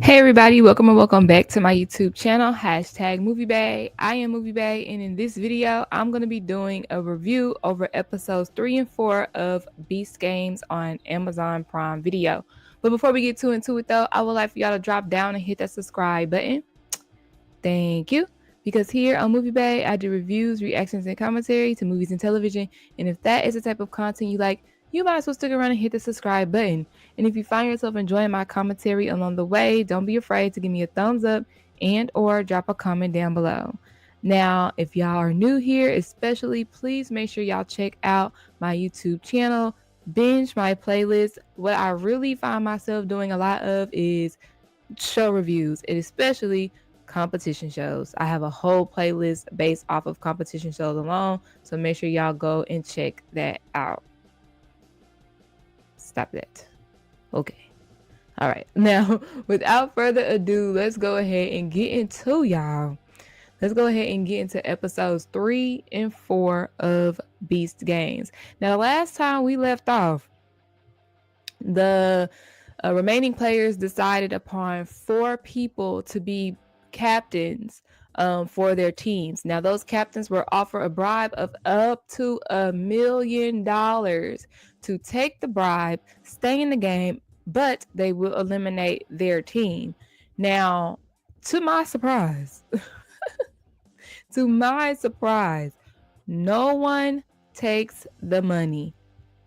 Hey everybody, welcome and welcome back to my YouTube channel, #MovieBae. I am MovieBae, and in this video, I'm going to be doing a review over episodes 3 and 4 of Beast Games on Amazon Prime Video. But before we get too into it though, I would like for y'all to drop down and hit that subscribe button. Thank you. Because here on MovieBae, I do reviews, reactions, and commentary to movies and television. And if that is the type of content you like, you might as well stick around and hit the subscribe button. And if you find yourself enjoying my commentary along the way, don't be afraid to give me a thumbs up and or drop a comment down below. Now, if y'all are new here, especially, please make sure y'all check out my YouTube channel, binge my playlist. What I really find myself doing a lot of is show reviews, and especially competition shows. I have a whole playlist based off of competition shows alone, so make sure y'all go and check that out. Stop that. Okay. All right. Now, without further ado, let's go ahead and get into y'all. Let's go ahead and get into episodes 3 and 4 of Beast Games. Now, the last time we left off, the remaining players decided upon 4 people to be captains for their teams. Now, those captains were offered a bribe of up to $1 million to take the bribe, stay in the game, but they will eliminate their team. Now, to my surprise, no one takes the money.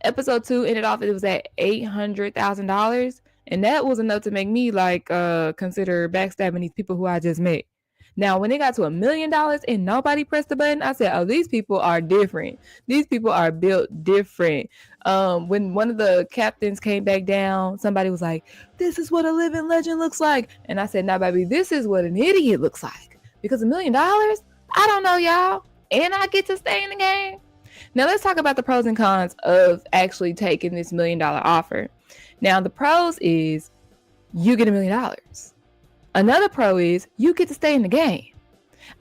Episode 2 ended off, it was at $800,000, and that was enough to make me consider backstabbing these people who I just met. Now, when it got to $1 million and nobody pressed the button, I said, oh, these people are different. These people are built different. When one of the captains came back down, somebody was like, this is what a living legend looks like. And I said, nah, baby, this is what an idiot looks like. Because $1 million, I don't know, y'all. And I get to stay in the game. Now, let's talk about the pros and cons of actually taking this $1 million offer. Now, the pros is you get $1 million. Another pro is you get to stay in the game.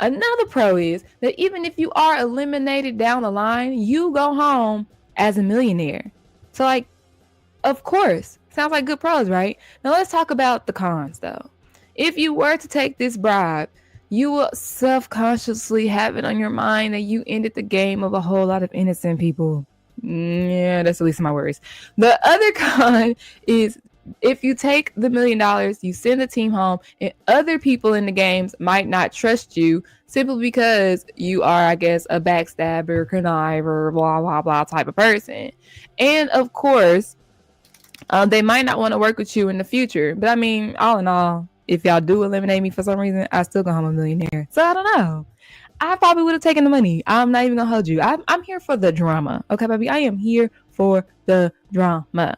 Another pro is that even if you are eliminated down the line, you go home as a millionaire. So, of course, sounds like good pros, right? Now, let's talk about the cons, though. If you were to take this bribe, you will self-consciously have it on your mind that you ended the game of a whole lot of innocent people. Yeah, that's the least of my worries. The other con is if you take the $1 million, you send the team home, and other people in the games might not trust you simply because you are, I guess, a backstabber, conniver, blah, blah, blah type of person. And of course, they might not want to work with you in the future. But I mean, all in all, if y'all do eliminate me for some reason, I still go home a millionaire. So I don't know. I probably would have taken the money. I'm not even gonna hold you. I'm here for the drama. Okay, baby? I am here for the drama.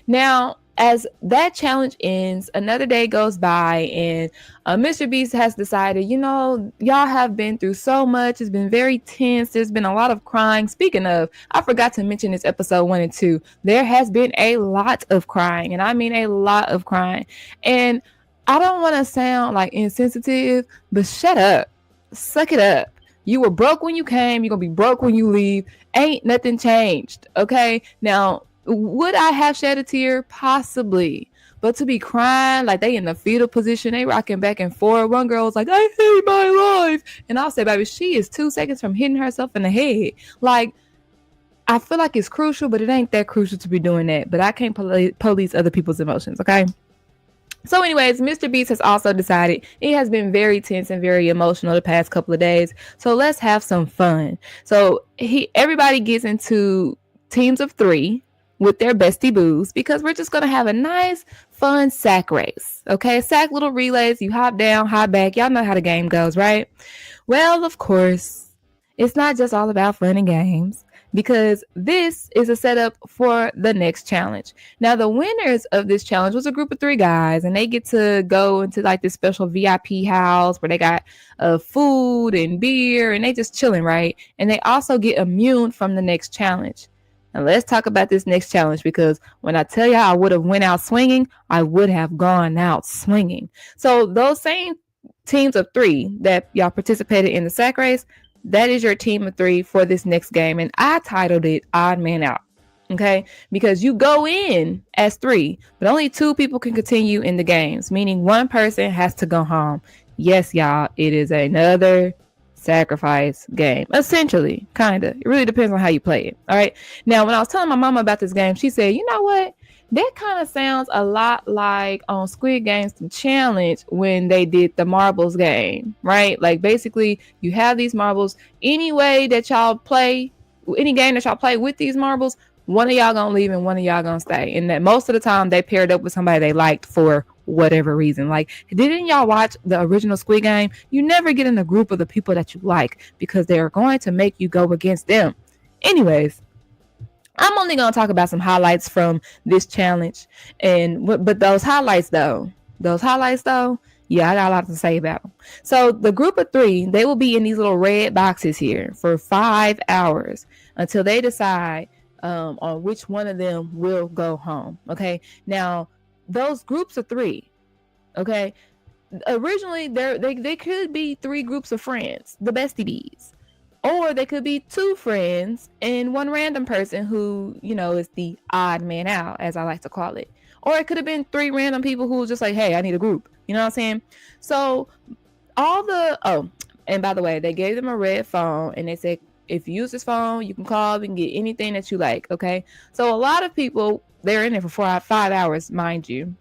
Now, as that challenge ends, another day goes by, and Mr. Beast has decided, y'all have been through so much. It's been very tense. There's been a lot of crying. Speaking of, I forgot to mention this episode 1 and 2. There has been a lot of crying, and I mean a lot of crying. And I don't want to sound like insensitive, but shut up. Suck it up. You were broke when you came. You're going to be broke when you leave. Ain't nothing changed. Okay? Now, would I have shed a tear? Possibly. But to be crying like they in the fetal position, they rocking back and forth. One girl was like, I hate my life. And I'll say, baby, she is 2 seconds from hitting herself in the head. I feel like it's crucial, but it ain't that crucial to be doing that. But I can't police other people's emotions, okay? So anyways, Mr. Beast has also decided it has been very tense and very emotional the past couple of days. So let's have some fun. So everybody gets into teams of 3 with their bestie boos, because we're just going to have a nice, fun sack race. Okay, sack little relays. You hop down, hop back. Y'all know how the game goes, right? Well, of course, it's not just all about fun and games, because this is a setup for the next challenge. Now, the winners of this challenge was a group of 3 guys, and they get to go into this special VIP house where they got food and beer, and they just chilling, right? And they also get immune from the next challenge. Now, let's talk about this next challenge, because when I tell y'all I would have went out swinging, I would have gone out swinging. So those same teams of 3 that y'all participated in the sack race, that is your team of 3 for this next game. And I titled it Odd Man Out. Okay, because you go in as 3, but only 2 people can continue in the games, meaning one person has to go home. Yes, y'all, it is another sacrifice game, essentially. Kind of, it really depends on how you play it. All right, now when I was telling my mama about this game, she said, you know what, that kind of sounds a lot like on Squid Games The Challenge when they did the marbles game, right? Like basically you have these marbles, any way that y'all play, any game that y'all play with these marbles, one of y'all gonna leave and one of y'all gonna stay. And that most of the time they paired up with somebody they liked for whatever reason. Like, didn't y'all watch the original Squid Game? You never get in a group of the people that you like because they are going to make you go against them. Anyways, I'm only gonna talk about some highlights from this challenge. But those highlights though, yeah, I got a lot to say about them. So the group of 3, they will be in these little red boxes here for 5 hours until they decide on which one of them will go home. Okay, now those groups of 3, okay, originally they could be 3 groups of friends, the bestie bees, or they could be 2 friends and 1 random person who, you know, is the odd man out, as I like to call it. Or it could have been 3 random people who was just like, hey, I need a group, you know what I'm saying? So and by the way, they gave them a red phone and they said, if you use this phone, you can call, you can get anything that you like. Okay, so a lot of people, they're in there for 5 hours, mind you.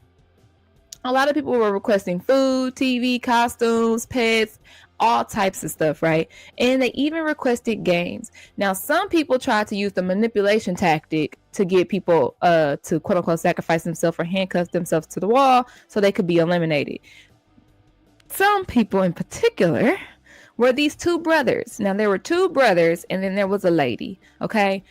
A lot of people were requesting food, TV, costumes, pets, all types of stuff, right? And they even requested games. Now, some people tried to use the manipulation tactic to get people to quote unquote sacrifice themselves or handcuff themselves to the wall so they could be eliminated. Some people in particular were these 2 brothers. Now, there were 2 brothers and then there was a lady, okay?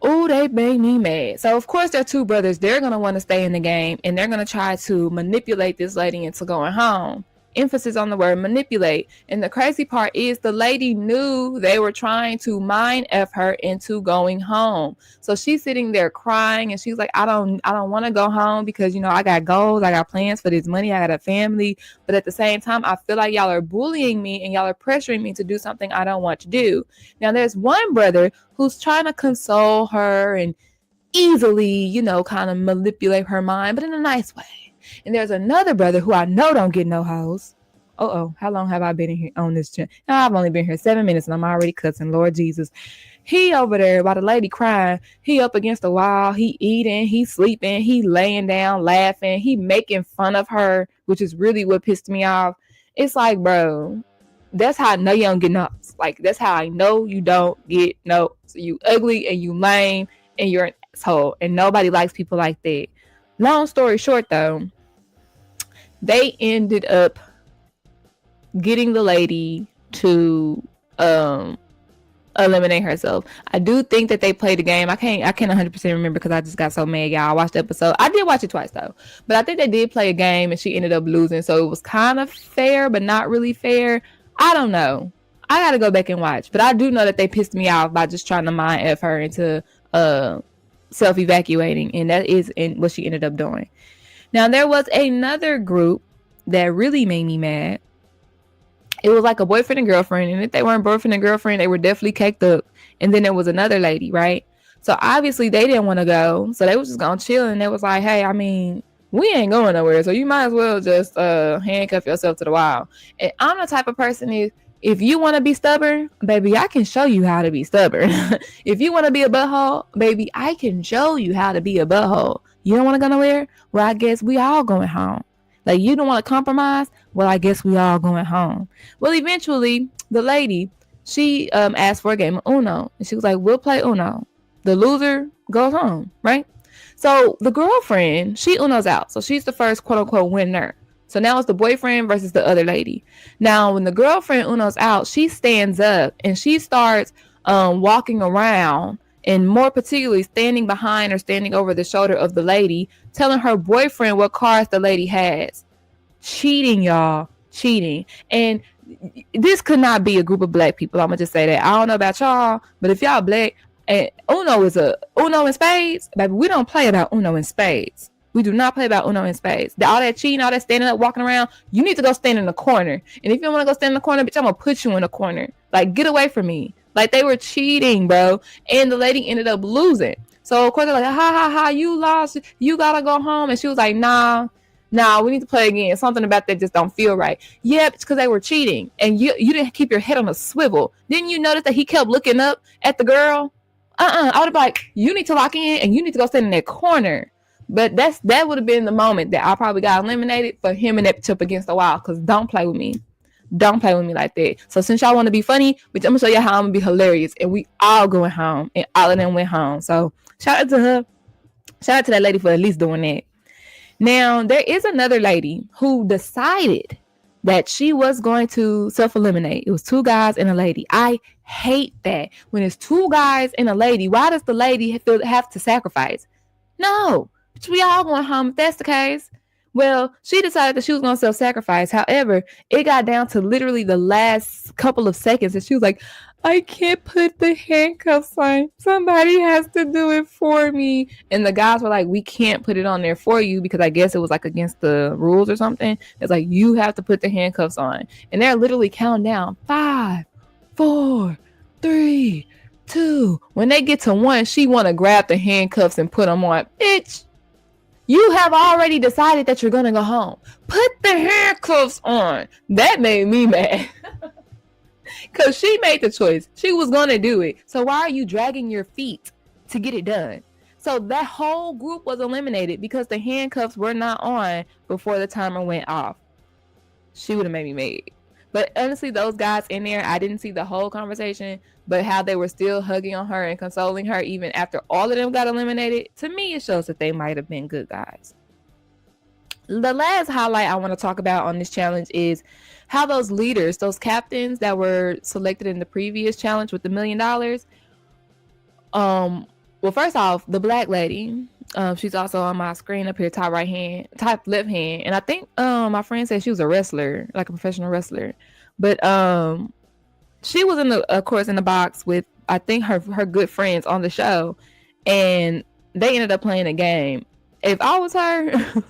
Oh, they made me mad. So, of course, they're 2 brothers. They're going to want to stay in the game and they're going to try to manipulate this lady into going home. Emphasis on the word manipulate. And the crazy part is the lady knew they were trying to mind F her into going home. So she's sitting there crying and she's like, I don't want to go home because, you know, I got goals, I got plans for this money, I got a family. But at the same time, I feel like y'all are bullying me and y'all are pressuring me to do something I don't want to do. Now, there's one brother who's trying to console her and easily, you know, kind of manipulate her mind, but in a nice way. And there's another brother who I know don't get no hoes. How long have I been in here on this channel? Now, I've only been here 7 minutes and I'm already cussing, Lord Jesus. He over there while the lady crying, he up against the wall, he eating, he sleeping, he laying down, laughing, he making fun of her, which is really what pissed me off. It's like, bro, that's how I know you don't get no. Like, that's how I know you don't get no. So you ugly and you lame and you're an asshole and nobody likes people like that. Long story short, though, they ended up getting the lady to eliminate herself. I do think that they played the game. I can't 100% remember because I just got so mad, y'all. I watched the episode. I did watch it twice, though. But I think they did play a game and she ended up losing. So it was kind of fair, but not really fair. I don't know. I got to go back and watch. But I do know that they pissed me off by just trying to mind F her into self-evacuating, and that is what she ended up doing. Now, there was another group that really made me mad. It was like a boyfriend and girlfriend, and if they weren't boyfriend and girlfriend, they were definitely caked up. And then there was another lady, right? So obviously they didn't want to go, so they was just gonna chill, and they was like, hey, I mean, we ain't going nowhere, so you might as well just handcuff yourself to the wall. And I'm the type of person, if you want to be stubborn, baby, I can show you how to be stubborn. If you want to be a butthole, baby, I can show you how to be a butthole. You don't want to go nowhere? Well, I guess we all going home. Like, you don't want to compromise? Well, I guess we all going home. Well, eventually, the lady, she asked for a game of Uno. And she was like, we'll play Uno. The loser goes home, right? So the girlfriend, she Uno's out. So she's the first quote-unquote winner. So now it's the boyfriend versus the other lady. Now, when the girlfriend Uno's out, she stands up and she starts walking around, and more particularly standing behind or standing over the shoulder of the lady, telling her boyfriend what cars the lady has. Cheating, y'all. Cheating. And this could not be a group of black people. I'm going to just say that. I don't know about y'all, but if y'all black, and Uno is Uno in spades, baby, we don't play about Uno in spades. We do not play about Uno in spades. All that cheating, all that standing up, walking around, you need to go stand in the corner. And if you don't want to go stand in the corner, bitch, I'm going to put you in the corner. Like, get away from me. Like, they were cheating, bro. And the lady ended up losing. So So of course they're like, ha, you lost, you gotta go home. And she was like, nah, we need to play again. Something about that just don't feel right. Yeah, it's because they were cheating, and you didn't keep your head on a swivel. Didn't you notice that he kept looking up at the girl? I would have been like, you need to lock in, and you need to go stand in that corner. But that would have been the moment that I probably got eliminated, for him and that up against the wall. Because don't play with me. Don't play with me like that. So since y'all want to be funny, I'm going to show you how I'm going to be hilarious. And we all going home. And all of them went home. So shout out to her. Shout out to that lady for at least doing that. Now, there is another lady who decided that she was going to self-eliminate. It was 2 guys and a lady. I hate that. When it's 2 guys and a lady, why does the lady have to sacrifice? No. We all going home if that's the case. Well, she decided that she was going to self-sacrifice. However, it got down to literally the last couple of seconds, and she was like, I can't put the handcuffs on. Somebody has to do it for me. And the guys were like, we can't put it on there for you, because I guess it was like against the rules or something. It's like, you have to put the handcuffs on. And they're literally counting down 5, 4, 3, 2. When they get to 1, she want to grab the handcuffs and put them on. Bitch, you have already decided that you're going to go home. Put the handcuffs on. That made me mad. Because she made the choice. She was going to do it. So why are you dragging your feet to get it done? So that whole group was eliminated because the handcuffs were not on before the timer went off. She would have made me mad. But honestly, those guys in there, I didn't see the whole conversation, but how they were still hugging on her and consoling her even after all of them got eliminated, to me, it shows that they might have been good guys. The last highlight I want to talk about on this challenge is how those leaders, those captains that were selected in the previous challenge with the $1 million. Well, first off, the black lady, she's also on my screen up here, top left hand. And I think my friend said she was a wrestler, like a professional wrestler. But she was of course, in the box with, I think, her good friends on the show. And they ended up playing a game. If I was her,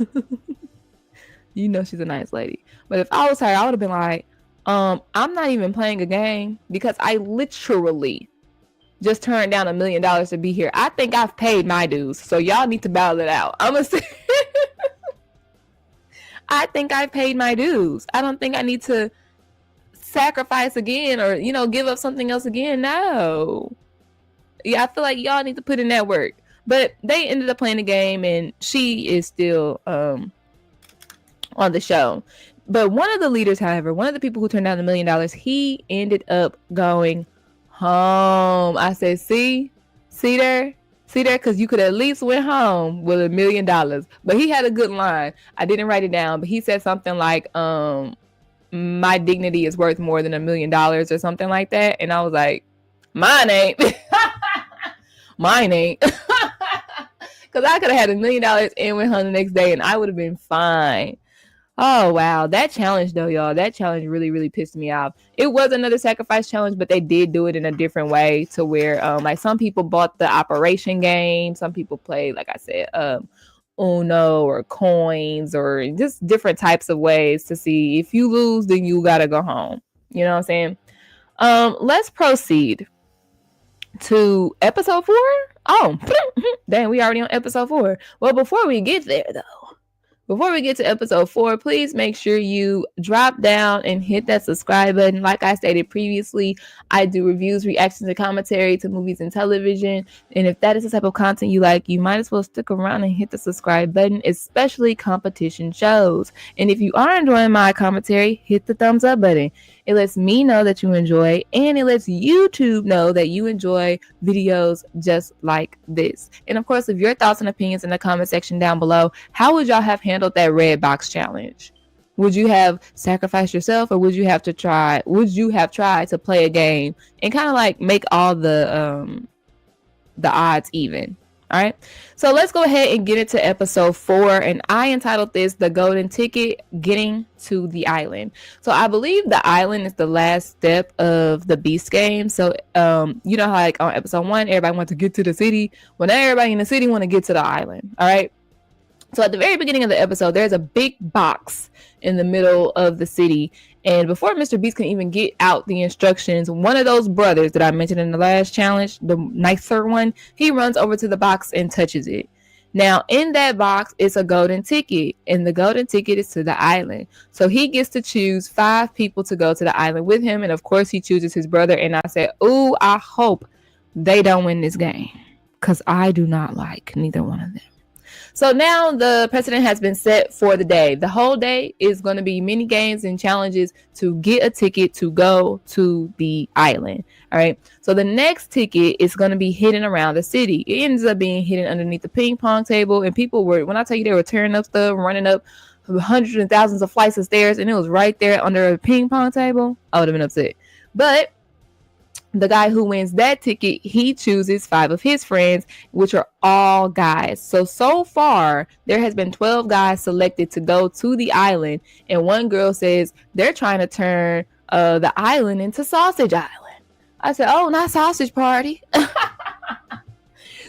you know she's a nice lady. But if I was her, I would have been like, I'm not even playing a game, because I literally just turned down $1 million to be here. I think I've paid my dues, so y'all need to battle it out. I'm gonna say, I think I paid my dues. I don't think I need to sacrifice again or, give up something else again. No. Yeah, I feel like y'all need to put in that work. But they ended up playing the game, and she is still on the show. But one of the leaders, however, one of the people who turned down $1 million, he ended up going home. I said, see there, because you could at least went home with $1 million. But he had a good line. I didn't write it down, but he said something like, my dignity is worth more than $1 million or something like that. And I was like, mine ain't. Mine ain't. Because I could have had $1 million and went home the next day, and I would have been fine. Oh, wow. That challenge, though, y'all, that challenge really, really pissed me off. It was another sacrifice challenge, but they did do it in a different way, to where, like, some people bought the operation game. Some people played, like I said, Uno or coins, or just different types of ways to see if you lose, then you got to go home. You know what I'm saying? Let's proceed to episode 4. Oh, dang, we already on episode 4. Well, before we get there, though, before we get to episode 4, please make sure you drop down and hit that subscribe button. Like I stated previously, I do reviews, reactions, and commentary to movies and television. And if that is the type of content you like, you might as well stick around and hit the subscribe button, especially competition shows. And if you are enjoying my commentary, hit the thumbs up button. It lets me know that you enjoy, and it lets YouTube know that you enjoy videos just like this. And of course, leave your thoughts and opinions in the comment section down below. How would y'all have handled that red box challenge? Would you have sacrificed yourself, or would you have tried to play a game and kind of like make all the odds even? All right, so let's go ahead and get into episode 4, and I entitled this "The Golden Ticket: Getting to the Island." So I believe the island is the last step of the Beast game. So you know how, like, on episode 1, everybody wants to get to the city. Well, now everybody in the city want to get to the island. All right. So at the very beginning of the episode, there's a big box, in the middle of the city. And before Mr. Beast can even get out the instructions, one of those brothers that I mentioned in the last challenge, the nicer one, he runs over to the box and touches it. Now, in that box is a golden ticket, and the golden ticket is to the island. So he gets to choose 5 people to go to the island with him, and of course he chooses his brother. And I said, ooh, I hope they don't win this game, because I do not like neither one of them. So now the precedent has been set for the day. The whole day is going to be mini games and challenges to get a ticket to go to the island. All right. So the next ticket is going to be hidden around the city. It ends up being hidden underneath the ping pong table. And people were, when I tell you they were tearing up stuff, running up hundreds and thousands of flights of stairs, and it was right there under a ping pong table, I would have been upset. But the guy who wins that ticket, he chooses 5 of his friends, which are all guys. So far, there has been 12 guys selected to go to the island. And one girl says they're trying to turn the island into Sausage Island. I said, oh, not Sausage Party.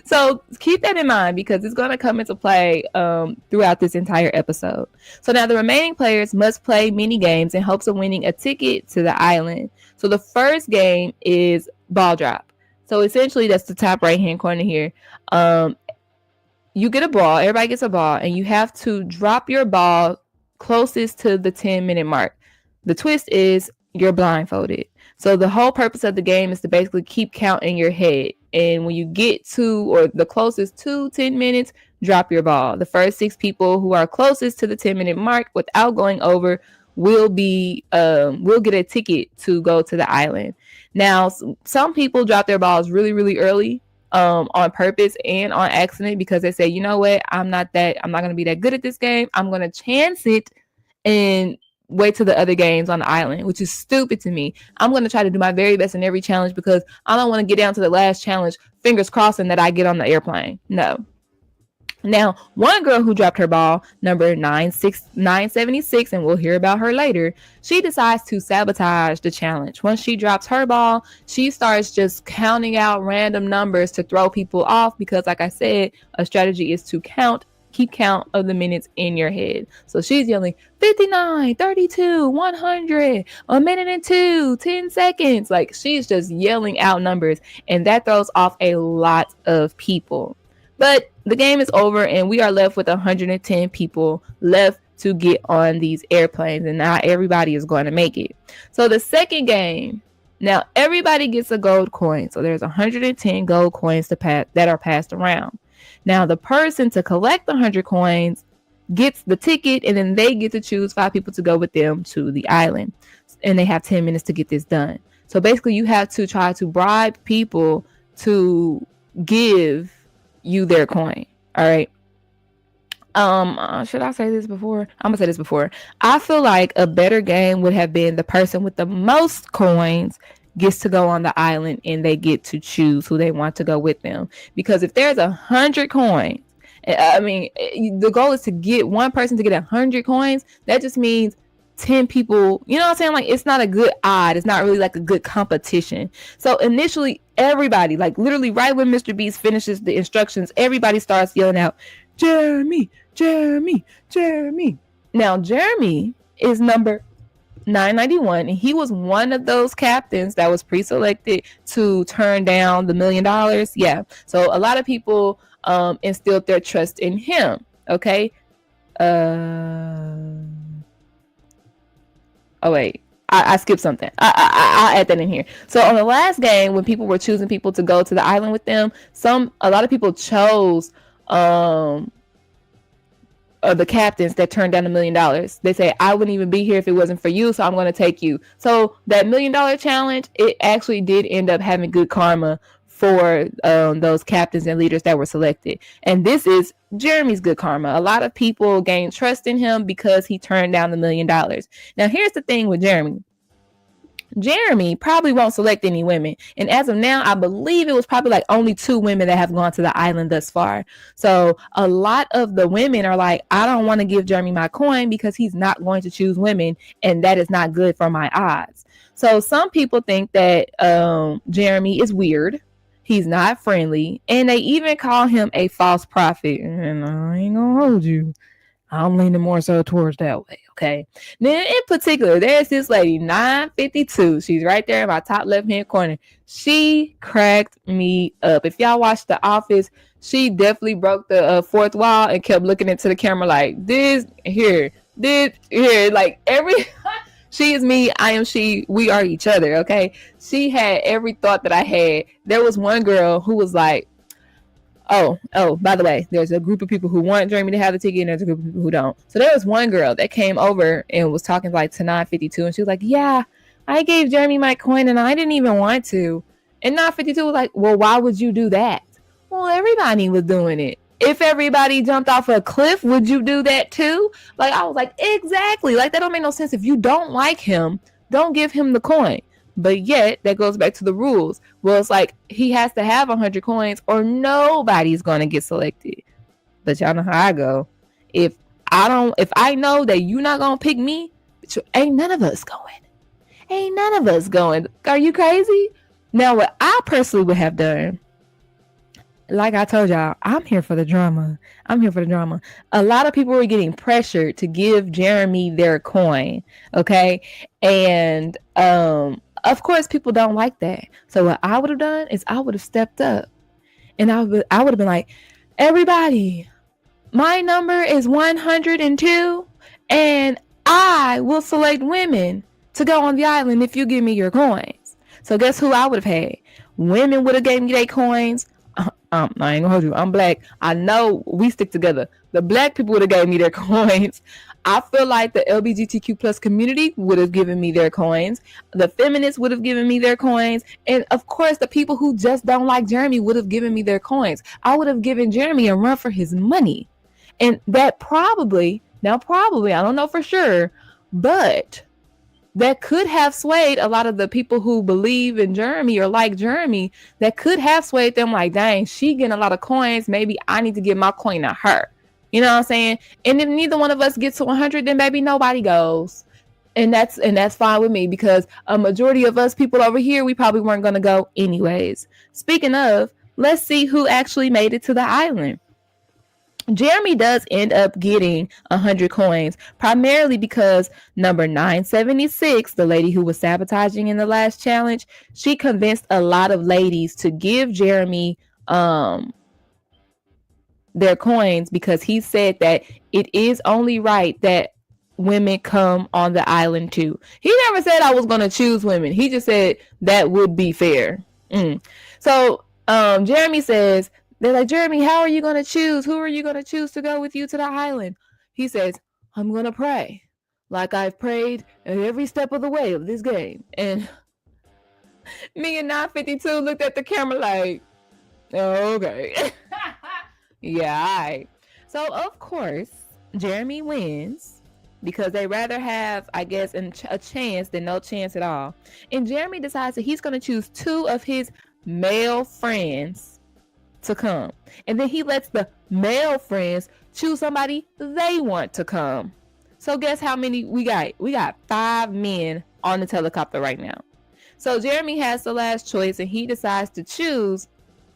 So keep that in mind, because it's going to come into play throughout this entire episode. So now the remaining players must play mini games in hopes of winning a ticket to the island. So the first game is ball drop. So essentially that's the top right hand corner here. You get a ball, everybody gets a ball, and you have to drop your ball closest to the 10-minute mark. The twist is you're blindfolded. So the whole purpose of the game is to basically keep count in your head. And when you get to, or the closest to 10 minutes, drop your ball. The first 6 people who are closest to the 10-minute mark without going over will get a ticket to go to the island. Now, some people drop their balls really, really early on purpose and on accident, because they say, you know what, I'm not going to be that good at this game. I'm going to chance it and wait till the other games on the island, which is stupid to me. I'm going to try to do my very best in every challenge, because I don't want to get down to the last challenge, fingers crossing that I get on the airplane. No. Now, one girl who dropped her ball, number 976, and we'll hear about her later, she decides to sabotage the challenge. Once she drops her ball, she starts just counting out random numbers to throw people off, because like I said, a strategy is to keep count of the minutes in your head. So she's yelling 59, 32, 100, a minute and 2, 10 seconds. Like, she's just yelling out numbers, and that throws off a lot of people. But the game is over, and we are left with 110 people left to get on these airplanes, and not everybody is going to make it. So the second game, now everybody gets a gold coin. So there's 110 gold coins that are passed around. Now, the person to collect the 100 coins gets the ticket, and then they get to choose 5 people to go with them to the island. And they have 10 minutes to get this done. So basically, you have to try to bribe people to give you their coin. All right. Should I say this before? I'm gonna say this before. I feel like a better game would have been the person with the most coins gets to go on the island, and they get to choose who they want to go with them. Because if there's 100 coins, I mean, the goal is to get one person to get 100 coins. That just means 10 people, you know what I'm saying? Like, it's not a good odd. It's not really like a good competition. So initially, everybody, like literally right when Mr. Beast finishes the instructions, everybody starts yelling out, Jeremy, Jeremy, Jeremy. Now, Jeremy is number 991, and he was one of those captains that was pre-selected to turn down the $1 million. Yeah. So a lot of people instilled their trust in him. Okay. Oh wait, I skipped something. I'll add that in here. So on the last game, when people were choosing people to go to the island with them, a lot of people chose the captains that turned down $1 million. They say, I wouldn't even be here if it wasn't for you, so I'm going to take you. So that $1 million challenge, it actually did end up having good karma for those captains and leaders that were selected. And this is Jeremy's good karma. A lot of people gained trust in him because he turned down the $1 million. Now, here's the thing with Jeremy. Jeremy probably won't select any women. And as of now, I believe it was probably like only 2 women that have gone to the island thus far. So a lot of the women are like, I don't want to give Jeremy my coin because he's not going to choose women. And that is not good for my odds. So some people think that Jeremy is weird. He's not friendly. And they even call him a false prophet. And I ain't gonna hold you. I'm leaning more so towards that way. Okay. Then in particular, there's this lady, 952. She's right there in my top left-hand corner. She cracked me up. If y'all watched The Office, she definitely broke the fourth wall and kept looking into the camera like this, here, this, here. Like every she is me, I am she, we are each other. Okay. She had every thought that I had. There was one girl who was like, oh, by the way, there's a group of people who want Jeremy to have the ticket and there's a group of people who don't. So there was one girl that came over and was talking like to 952 and she was like, yeah, I gave Jeremy my coin and I didn't even want to. And 952 was like, well, why would you do that? Well, everybody was doing it. If everybody jumped off a cliff, would you do that too? Like, I was like, exactly. Like, that don't make no sense. If you don't like him, don't give him the coin. But yet, that goes back to the rules. Well, it's like he has to have 100 coins or nobody's going to get selected. But y'all know how I go. If I know that you're not going to pick me, ain't none of us going. Ain't none of us going. Are you crazy? Now, what I personally would have done, like I told y'all, I'm here for the drama. A lot of people were getting pressured to give Jeremy their coin. Okay. And, of course, people don't like that. So what I would have done is I would have stepped up and I would have been like, everybody, my number is 102 and I will select women to go on the island if you give me your coins. So guess who I would have had? Women would have gave me their coins. I ain't gonna hold you. I'm black. I know we stick together. The black people would have gave me their coins. I feel like the LGBTQ plus community would have given me their coins. The feminists would have given me their coins. And of course, the people who just don't like Jeremy would have given me their coins. I would have given Jeremy a run for his money. And that probably, I don't know for sure, but that could have swayed a lot of the people who believe in Jeremy or like Jeremy. That could have swayed them like, dang, she getting a lot of coins. Maybe I need to give my coin to her. You know what I'm saying? And if neither one of us gets to 100, then maybe nobody goes. And that's fine with me because a majority of us people over here, we probably weren't going to go anyways. Speaking of, let's see who actually made it to the island. Jeremy does end up getting 100 coins, primarily because number 976, the lady who was sabotaging in the last challenge, she convinced a lot of ladies to give Jeremy their coins because he said that it is only right that women come on the island too. He never said I was going to choose women. He just said that would be fair. So Jeremy says, they're like, Jeremy, how are you going to choose? Who are you going to choose to go with you to the island? He says, I'm going to pray like I've prayed at every step of the way of this game. And me and 952 looked at the camera like, oh, okay. Yeah, all right. So, of course, Jeremy wins because they rather have, I guess, a chance than no chance at all. And Jeremy decides that he's going to choose 2 of his male friends to come. And then he lets the male friends choose somebody they want to come. So guess how many we got? We got 5 men on the helicopter right now. So Jeremy has the last choice and he decides to choose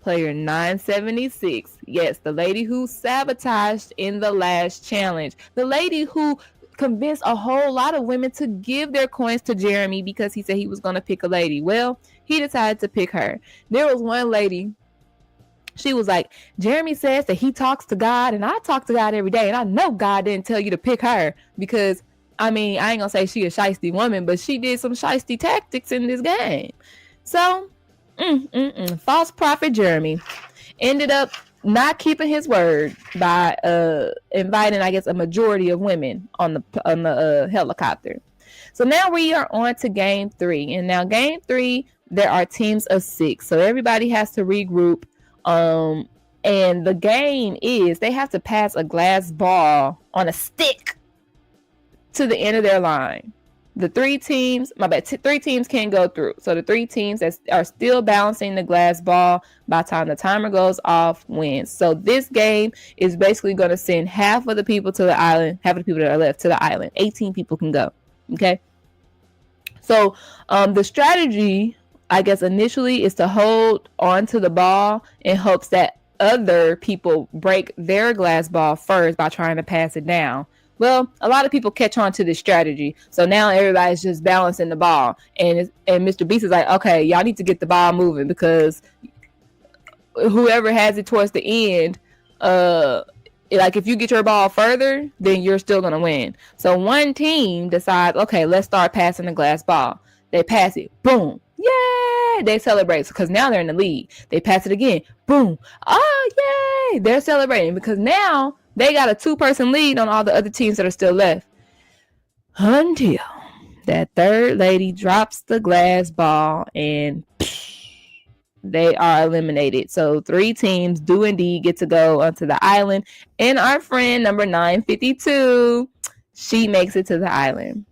player 976. Yes, the lady who sabotaged in the last challenge. The lady who convinced a whole lot of women to give their coins to Jeremy because he said he was going to pick a lady. Well, he decided to pick her. There was one lady. She was like, Jeremy says that he talks to God and I talk to God every day. And I know God didn't tell you to pick her because, I mean, I ain't going to say she a shiesty woman, but she did some shiesty tactics in this game. So, false prophet Jeremy ended up not keeping his word by inviting, I guess, a majority of women on the helicopter. So now we are on to game 3. And now game 3, there are teams of 6. So everybody has to regroup. And the game is they have to pass a glass ball on a stick to the end of their line. The 3 teams, 3 teams can go through. So the 3 teams that are still balancing the glass ball by the time the timer goes off wins. So this game is basically going to send half of the people to the island, half of the people that are left to the island. 18 people can go. Okay. So the strategy, I guess, initially is to hold on to the ball in hopes that other people break their glass ball first by trying to pass it down. Well, a lot of people catch on to this strategy. So now everybody's just balancing the ball. And Mr. Beast is like, okay, y'all need to get the ball moving, because whoever has it towards the end, like if you get your ball further, then you're still going to win. So one team decides, okay, let's start passing the glass ball. They pass it. Boom. Yay! They celebrate because now they're in the lead. They pass it again. Boom. Oh, yay! They're celebrating because now they got a 2-person lead on all the other teams that are still left. Until that third lady drops the glass ball and they are eliminated. So 3 teams do indeed get to go onto the island. And our friend number 952, she makes it to the island.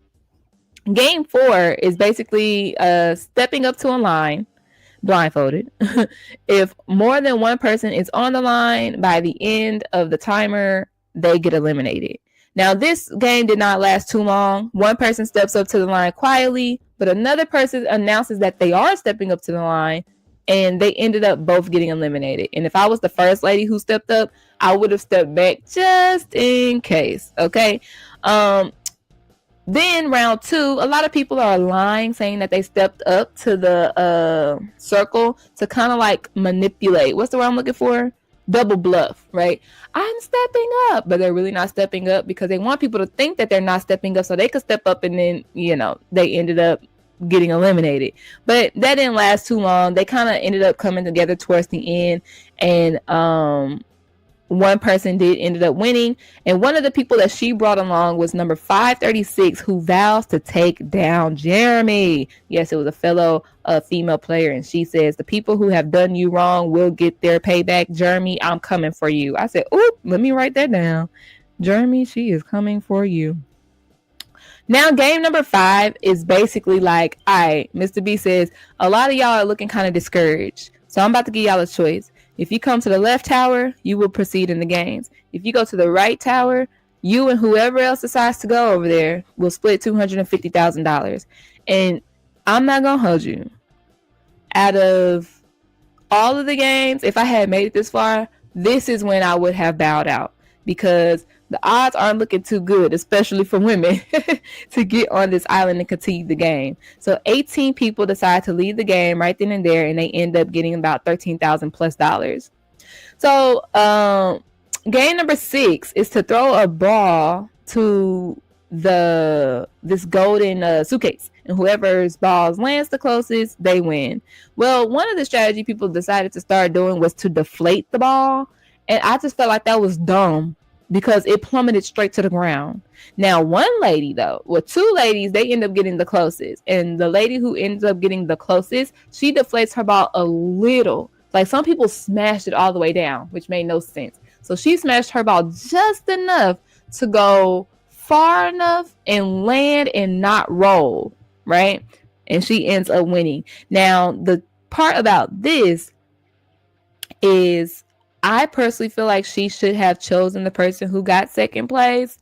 Game 4 is basically stepping up to a line blindfolded. If more than one person is on the line by the end of the timer, they get eliminated. Now, this game did not last too long. One person steps up to the line quietly, but another person announces that they are stepping up to the line, and they ended up both getting eliminated. And if I was the first lady who stepped up, I would have stepped back just in case. Okay. Then round 2, a lot of people are lying, saying that they stepped up to the circle to kind of like manipulate. What's the word I'm looking for? Double bluff, right? I'm stepping up, but they're really not stepping up because they want people to think that they're not stepping up so they could step up, and then, they ended up getting eliminated. But that didn't last too long. They kind of ended up coming together towards the end, and one person ended up winning, and one of the people that she brought along was number 536, who vows to take down Jeremy. Yes, it was a fellow female player, and she says, the people who have done you wrong will get their payback. Jeremy, I'm coming for you. I said, oop, let me write that down. Jeremy, she is coming for you. Now, game number 5 is basically like, all right, Mr. B says, a lot of y'all are looking kind of discouraged, so I'm about to give y'all a choice. If you come to the left tower, you will proceed in the games. If you go to the right tower, you and whoever else decides to go over there will split $250,000. And I'm not going to hold you. Out of all of the games, if I had made it this far, this is when I would have bowed out, because the odds aren't looking too good, especially for women, to get on this island and continue the game. So 18 people decide to leave the game right then and there, and they end up getting about $13,000 plus. So game number 6 is to throw a ball to this golden suitcase, and whoever's balls lands the closest, they win. Well, one of the strategy people decided to start doing was to deflate the ball, and I just felt like that was dumb, because it plummeted straight to the ground. Now, one lady, though, 2 ladies, they end up getting the closest. And the lady who ends up getting the closest, she deflates her ball a little. Like, some people smashed it all the way down, which made no sense. So she smashed her ball just enough to go far enough and land and not roll, right? And she ends up winning. Now, the part about this is, I personally feel like she should have chosen the person who got second place,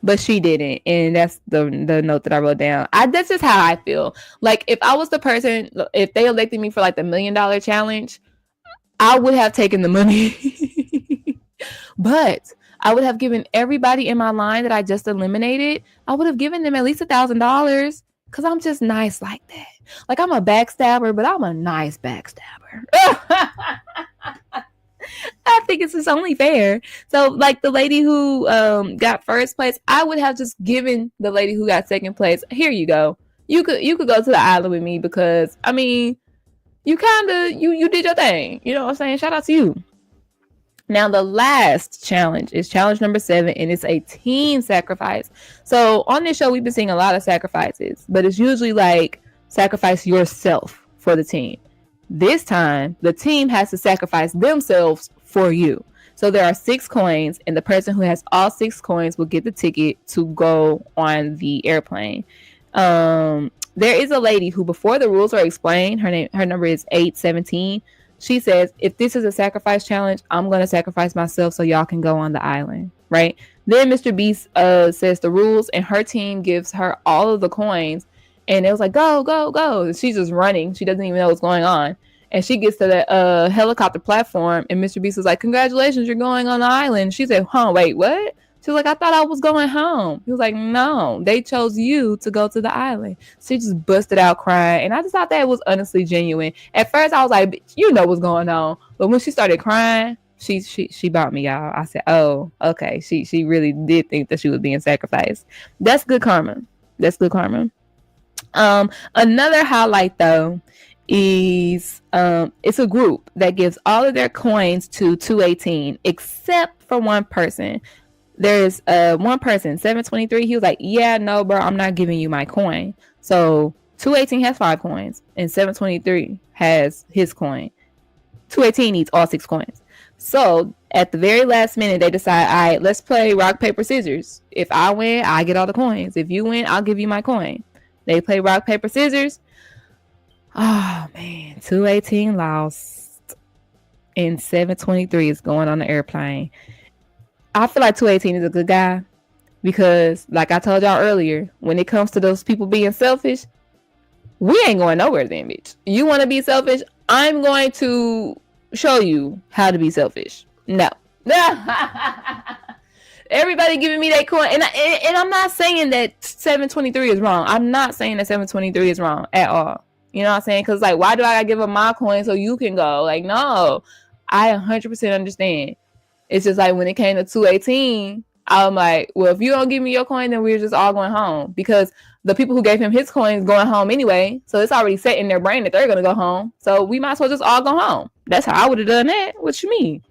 but she didn't. And that's the note that I wrote down. That's just how I feel. Like, if I was the person, if they elected me for like the $1 million challenge, I would have taken the money. But I would have given everybody in my line that I just eliminated, I would have given them at least $1,000, because I'm just nice like that. Like, I'm a backstabber, but I'm a nice backstabber. I think it's just only fair. So, like, the lady who got first place, I would have just given the lady who got second place, here you go. You could go to the island with me, because I mean, you did your thing. You know what I'm saying? Shout out to you. Now, the last challenge is challenge number 7, and it's a team sacrifice. So on this show, we've been seeing a lot of sacrifices, but it's usually like sacrifice yourself for the team. This time, the team has to sacrifice themselves for you. So there are 6 coins, and the person who has all 6 coins will get the ticket to go on the airplane. There is a lady who, before the rules are explained, her number is 817. She says, if this is a sacrifice challenge, I'm going to sacrifice myself so y'all can go on the island, right? Then Mr. Beast says the rules, and her team gives her all of the coins. And it was like, go, go, go. And she's just running. She doesn't even know what's going on. And she gets to the helicopter platform, and Mr. Beast was like, "Congratulations, you're going on the island." She said, "Huh, wait, what?" She was like, "I thought I was going home." He was like, "No, they chose you to go to the island." She just busted out crying, and I just thought that was honestly genuine. At first, I was like, "Bitch, you know what's going on," but when she started crying, she bought me, y'all. I said, "Oh, okay." She really did think that she was being sacrificed. That's good karma. That's good karma. Another highlight though is it's a group that gives all of their coins to 218 except for one person. There's one person, 723. He was like, "Yeah, no, bro, I'm not giving you my coin." So 218 has 5 coins and 723 has his coin. 218 needs all 6 coins. So at the very last minute, they decide, "All right, let's play rock, paper, scissors. If I win, I get all the coins. If you win, I'll give you my coin." They play rock, paper, scissors. Oh, man. 218 lost. And 723 is going on the airplane. I feel like 218 is a good guy because, like I told y'all earlier, when it comes to those people being selfish, we ain't going nowhere then, bitch. You want to be selfish? I'm going to show you how to be selfish. No. Everybody giving me that coin. And I'm not saying that 723 is wrong. I'm not saying that 723 is wrong at all. You know what I'm saying? Because, like, why do I give up my coin so you can go? Like, no. I 100% understand. It's just like when it came to 218, I'm like, well, if you don't give me your coin, then we're just all going home. Because the people who gave him his coins going home anyway. So it's already set in their brain that they're going to go home. So we might as well just all go home. That's how I would have done that. What you mean?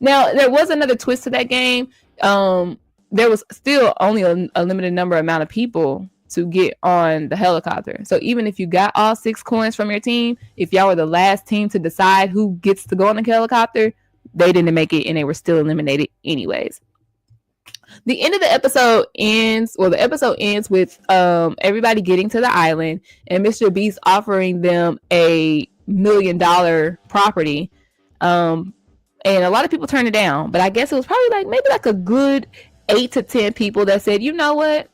Now, there was another twist to that game. There was still only a limited amount of people to get on the helicopter. So even if you got all 6 coins from your team, if y'all were the last team to decide who gets to go on the helicopter, they didn't make it and they were still eliminated anyways. The end of the episode ends with everybody getting to the island and Mr. Beast offering them a $1 million property. And a lot of people turned it down, but I guess it was probably maybe a good 8 to 10 people that said, "You know what?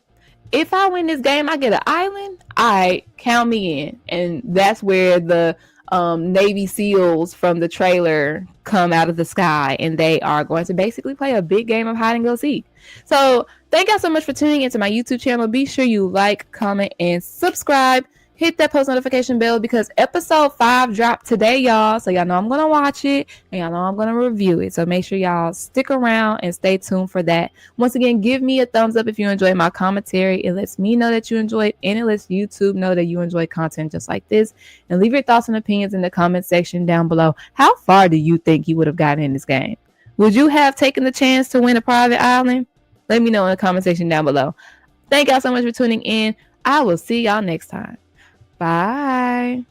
If I win this game, I get an island. All right, count me in." And that's where the Navy SEALs from the trailer come out of the sky, and they are going to basically play a big game of hide and go seek. So thank y'all so much for tuning into my YouTube channel. Be sure you like, comment, and subscribe. Hit that post notification bell because episode 5 dropped today, y'all. So y'all know I'm going to watch it and y'all know I'm going to review it. So make sure y'all stick around and stay tuned for that. Once again, give me a thumbs up if you enjoyed my commentary. It lets me know that you enjoyed, and it lets YouTube know that you enjoy content just like this. And leave your thoughts and opinions in the comment section down below. How far do you think you would have gotten in this game? Would you have taken the chance to win a private island? Let me know in the comment section down below. Thank y'all so much for tuning in. I will see y'all next time. Bye.